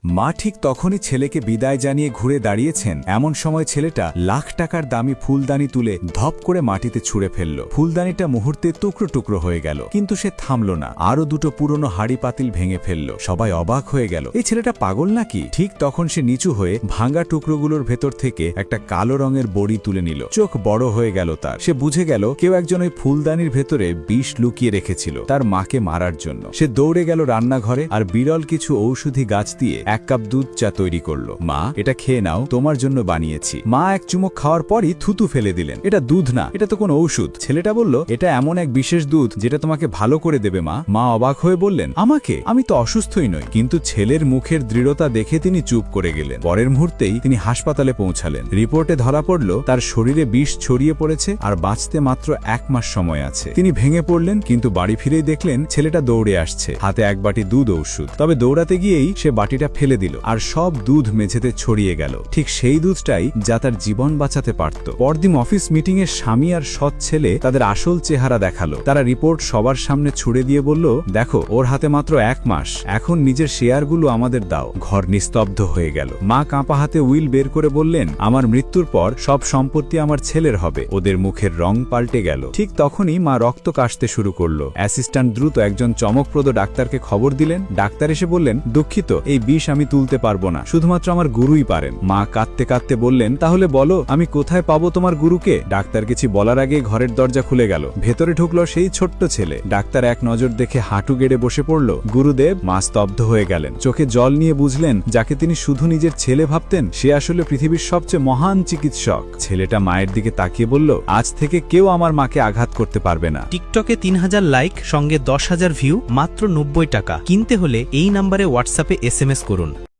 মা ঠিক তখনই ছেলেকে বিদায় জানিয়ে ঘুরে দাঁড়িয়েছেন। এমন সময় ছেলেটা লাখ টাকার দামি ফুলদানি তুলে ধপ করে মাটিতে ছুঁড়ে ফেলল। ফুলদানিটা মুহূর্তে টুকরো টুকরো হয়ে গেল, কিন্তু সে থামল না, আরো দুটো পুরনো হাড়ি পাতিল ভেঙে ফেলল। সবাই অবাক হয়ে গেল, এই ছেলেটা পাগল নাকি? ঠিক তখন সে নিচু হয়ে ভাঙা টুকরোগুলোর ভেতর থেকে একটা কালো রঙের বড়ি তুলে নিল। চোখ বড় হয়ে গেল তার। সে বুঝে গেল কেউ একজন ওই ফুলদানির ভেতরে বিষ লুকিয়ে রেখেছিল তার মাকে মারার জন্য। সে দৌড়ে গেল রান্নাঘরে আর বিরল কিছু ঔষধি গাছ দিয়ে 1 কাপ দুধ চা তৈরি করলো। মা, এটা খেয়ে নাও, তোমার জন্য বানিয়েছি। মা এক চুমুক খাওয়ার পরই থুতু ফেলে দিলেন। এটা দুধ না, এটা তো কোনো ঔষধ। ছেলেটা বলল, এটা এমন এক বিশেষ দুধ যেটা তোমাকে ভালো করে দেবে মা। মা অবাক হয়ে বললেন, আমাকে? আমি তো অসুস্থই নই। কিন্তু ছেলের মুখের দৃঢ়তা দেখে তিনি চুপ করে গেলেন। পরের মুহূর্তেই তিনি হাসপাতালে পৌঁছালেন। রিপোর্টে ধরা পড়ল তার শরীরে বিষ ছড়িয়ে পড়েছে আর বাঁচতে মাত্র 1 মাস সময় আছে। তিনি ভেঙে পড়লেন, কিন্তু বাড়ি ফিরেই দেখলেন ছেলেটা দৌড়ে আসছে, হাতে 1 বাটি দুধ ঔষধ। তবে দৌড়াতে গিয়েই সে বাটিটা ফেলে দিল আর সব দুধ মেঝেতে ছড়িয়ে গেল। ঠিক সেই দুধটাই যা তার জীবন বাঁচাতে পারত। পরদিন অফিস মিটিং এ স্বামী আর সৎ ছেলে তাদের আসল চেহারা দেখালো। তারা রিপোর্ট সবার সামনে ছুড়ে দিয়ে বলল, দেখো, ওর হাতে মাত্র 1 মাস, এখন নিজের শেয়ারগুলো আমাদের দাও। ঘর নিস্তব্ধ হয়ে গেল। মা কাঁপা হাতে উইল বের করে বললেন, আমার মৃত্যুর পর সব সম্পত্তি আমার ছেলের হবে। ওদের মুখের রং পাল্টে গেল। ঠিক তখনই মা রক্ত কাশতে শুরু করলো। অ্যাসিস্ট্যান্ট দ্রুত একজন চমকপ্রদ ডাক্তারকে খবর দিলেন। ডাক্তার এসে বললেন, দুঃখিত, এই বিষ আমি তুলতে পারবো না, শুধুমাত্র আমার গুরুই পারেন। মা কাঁদতে কাঁদতে বললেন, তাহলে বলো, আমি কোথায় পাবো তোমার গুরুকে? ডাক্তার কিছু বলার আগে ঘরের দরজা খুলে গেল। ভেতরে ঢুকলো সেই ছোট্ট ছেলে। ডাক্তার এক নজর দেখে হাঁটু গেড়ে বসে পড়ল। গুরুদেব। মা স্তব্ধ হয়ে গেলেন। চোখে জল নিয়ে বুঝলেন, যাকে তিনি শুধু নিজের ছেলে ভাবতেন সে আসলে পৃথিবীর সবচেয়ে মহান চিকিৎসক। ছেলেটা মায়ের দিকে তাকিয়ে বলল, আজ থেকে কেউ আমার মাকে আঘাত করতে পারবে না। টিকটকে 3000 লাইক, সঙ্গে 10,000 ভিউ, মাত্র 90 টাকা। কিনতে হলে এই নম্বরে হোয়াটসঅ্যাপে SMS করুন।